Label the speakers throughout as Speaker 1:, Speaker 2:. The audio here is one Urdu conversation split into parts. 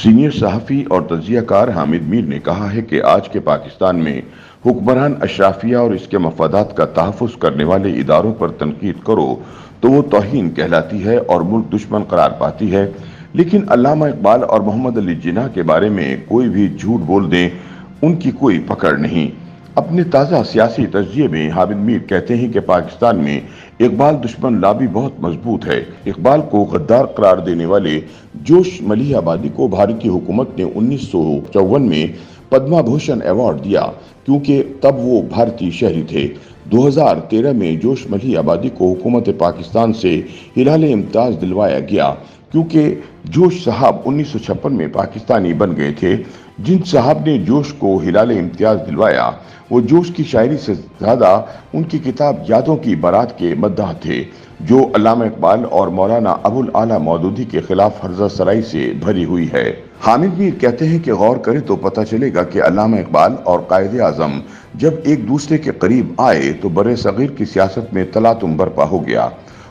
Speaker 1: سینئر صحافی اور تجزیہ کار حامد میر نے کہا ہے کہ آج کے پاکستان میں حکمران اشرافیہ اور اس کے مفادات کا تحفظ کرنے والے اداروں پر تنقید کرو تو وہ توہین کہلاتی ہے اور ملک دشمن قرار پاتی ہے، لیکن علامہ اقبال اور محمد علی جناح کے بارے میں کوئی بھی جھوٹ بول دیں، ان کی کوئی پکڑ نہیں۔ اپنے تازہ سیاسی تجزیے میں حامد میر کہتے ہیں کہ پاکستان میں اقبال دشمن لابی بہت مضبوط ہے۔ اقبال کو غدار قرار دینے والے جوش ملیح آبادی کو بھارتی حکومت نے 1954 میں پدما بھوشن ایوارڈ دیا کیونکہ تب وہ بھارتی شہری تھے۔ 2013 میں جوش ملیح آبادی کو حکومت پاکستان سے ہلال امتیاز دلوایا گیا کیونکہ جوش صاحب 1956 میں پاکستانی بن گئے تھے۔ جن صاحب نے جوش کو ہلال امتیاز دلوایا وہ جوش کی شاعری سے زیادہ ان کی کتاب یادوں کی بارات کے مداح تھے، جو علامہ اقبال اور مولانا ابوالعلا مودودی کے خلاف ہرزہ سرائی سے بھری ہوئی ہے۔ حامد میر کہتے ہیں کہ غور کریں تو پتہ چلے گا کہ علامہ اقبال اور قائد اعظم جب ایک دوسرے کے قریب آئے تو برِ صغیر کی سیاست میں تلاطم برپا ہو گیا۔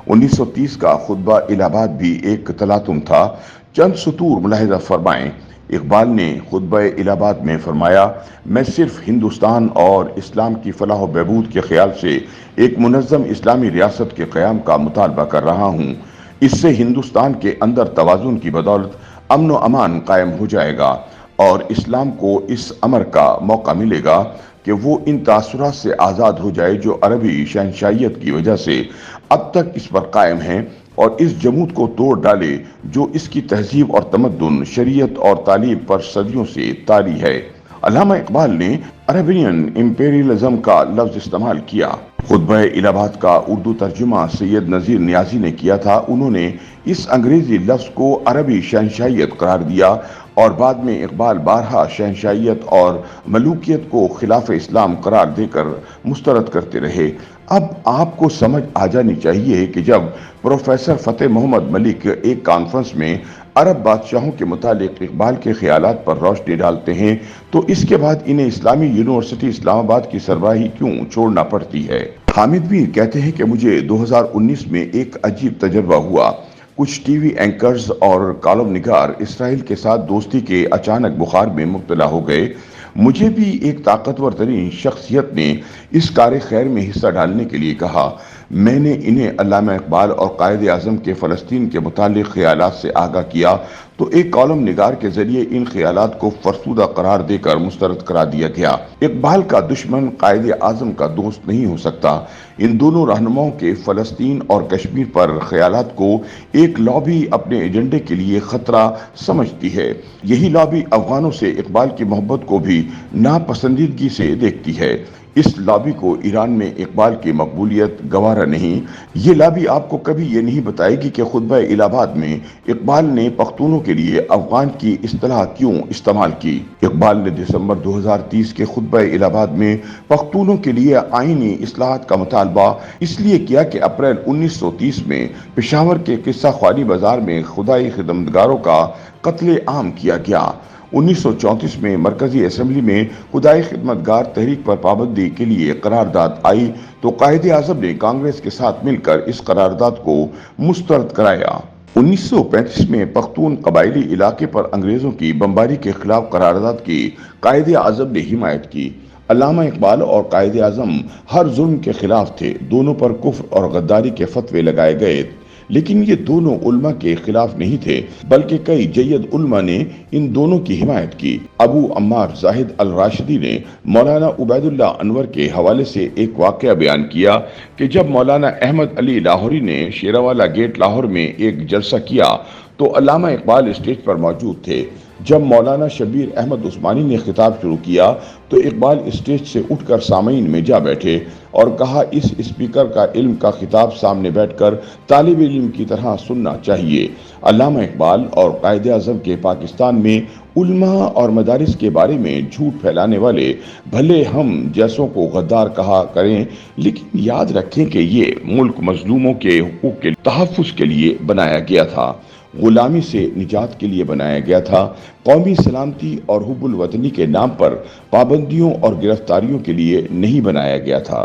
Speaker 1: 1930 کا خطبہ الہ آباد بھی ایک تلاطم تھا۔ چند سطور ملاحظہ فرمائیں۔ اقبال نے خطبہ الہ آباد میں فرمایا، میں صرف ہندوستان اور اسلام کی فلاح و بہبود کے خیال سے ایک منظم اسلامی ریاست کے قیام کا مطالبہ کر رہا ہوں۔ اس سے ہندوستان کے اندر توازن کی بدولت امن و امان قائم ہو جائے گا اور اسلام کو اس امر کا موقع ملے گا کہ وہ ان تاثرات سے آزاد ہو جائے جو عربی شہنشاہیت کی وجہ سے اب تک اس پر قائم ہیں، اور اس جمود کو توڑ ڈالے جو اس کی تہذیب اور تمدن، شریعت اور تعلیم پر صدیوں سے طاری ہے۔ علامہ اقبال نے عربین امپیریلزم کا لفظ استعمال کیا۔ خطبہ الہ آباد کا اردو ترجمہ سید نذیر نیازی نے کیا تھا۔ انہوں نے اس انگریزی لفظ کو عربی شہنشاہیت قرار دیا اور بعد میں اقبال بارہا شہنشاہیت اور ملوکیت کو خلاف اسلام قرار دے کر مسترد کرتے رہے۔ اب آپ کو سمجھ آ جانی چاہیے کہ جب پروفیسر فتح محمد ملک ایک کانفرنس میں عرب بادشاہوں کے متعلق اقبال کے خیالات پر روشنی ڈالتے ہیں تو اس کے بعد انہیں اسلامی یونیورسٹی اسلام آباد کی سربراہی کیوں چھوڑنا پڑتی ہے؟ حامد میر کہتے ہیں کہ مجھے 2019 میں ایک عجیب تجربہ ہوا۔ کچھ ٹی وی اینکرز اور کالم نگار اسرائیل کے ساتھ دوستی کے اچانک بخار میں مبتلا ہو گئے۔ مجھے بھی ایک طاقتور ترین شخصیت نے اس کار خیر میں حصہ ڈالنے کے لیے کہا۔ میں نے انہیں علامہ اقبال اور قائد اعظم کے فلسطین کے متعلق خیالات سے آگاہ کیا تو ایک کالم نگار کے ذریعے ان خیالات کو فرسودہ قرار دے کر مسترد کرا دیا گیا۔ اقبال کا دشمن قائد اعظم کا دوست نہیں ہو سکتا۔ ان دونوں رہنماؤں کے فلسطین اور کشمیر پر خیالات کو ایک لابی اپنے ایجنڈے کے لیے خطرہ سمجھتی ہے۔ یہی لابی افغانوں سے اقبال کی محبت کو بھی ناپسندیدگی سے دیکھتی ہے۔ اس لابی کو ایران میں اقبال کی مقبولیت گوارا نہیں۔ یہ لابی آپ کو کبھی یہ نہیں بتائے گی کہ خطبہ الہ آباد میں اقبال نے پختونوں کے لیے افغان کی اصطلاح کیوں استعمال کی۔ اقبال نے دسمبر 2030 کے خطبہ الہ آباد میں پختونوں کے لیے آئینی اصلاحات کا مطالبہ اس لیے کیا کہ اپریل 1930 میں پشاور کے قصہ خوانی بازار میں خدائی خدمتگاروں کا قتل عام کیا گیا۔ 1934 میں مرکزی اسمبلی میں خدائی خدمتگار تحریک پر پابندی کے لیے قرارداد آئی تو قائد اعظم نے کانگریس کے ساتھ مل کر اس قرارداد کو مسترد کرایا۔ 1935 میں پختون قبائلی علاقے پر انگریزوں کی بمباری کے خلاف قرارداد کی قائد اعظم نے حمایت کی۔ علامہ اقبال اور قائد اعظم ہر ظلم کے خلاف تھے۔ دونوں پر کفر اور غداری کے فتوے لگائے گئے، لیکن یہ دونوں علماء کے خلاف نہیں تھے بلکہ کئی جید علماء نے ان دونوں کی حمایت کی۔ ابو عمار زاہد الراشدی نے مولانا عبید اللہ انور کے حوالے سے ایک واقعہ بیان کیا کہ جب مولانا احمد علی لاہوری نے شیراوالا گیٹ لاہور میں ایک جلسہ کیا تو علامہ اقبال اسٹیج پر موجود تھے۔ جب مولانا شبیر احمد عثمانی نے خطاب شروع کیا تو اقبال اسٹیج سے اٹھ کر سامعین میں جا بیٹھے اور کہا، اس اسپیکر کا علم کا خطاب سامنے بیٹھ کر طالب علم کی طرح سننا چاہیے۔ علامہ اقبال اور قائد اعظم کے پاکستان میں علماء اور مدارس کے بارے میں جھوٹ پھیلانے والے بھلے ہم جیسوں کو غدار کہا کریں، لیکن یاد رکھیں کہ یہ ملک مظلوموں کے حقوق کے تحفظ کے لیے بنایا گیا تھا، غلامی سے نجات کے لیے بنایا گیا تھا، قومی سلامتی اور حب الوطنی کے نام پر پابندیوں اور گرفتاریوں کے لیے نہیں بنایا گیا تھا۔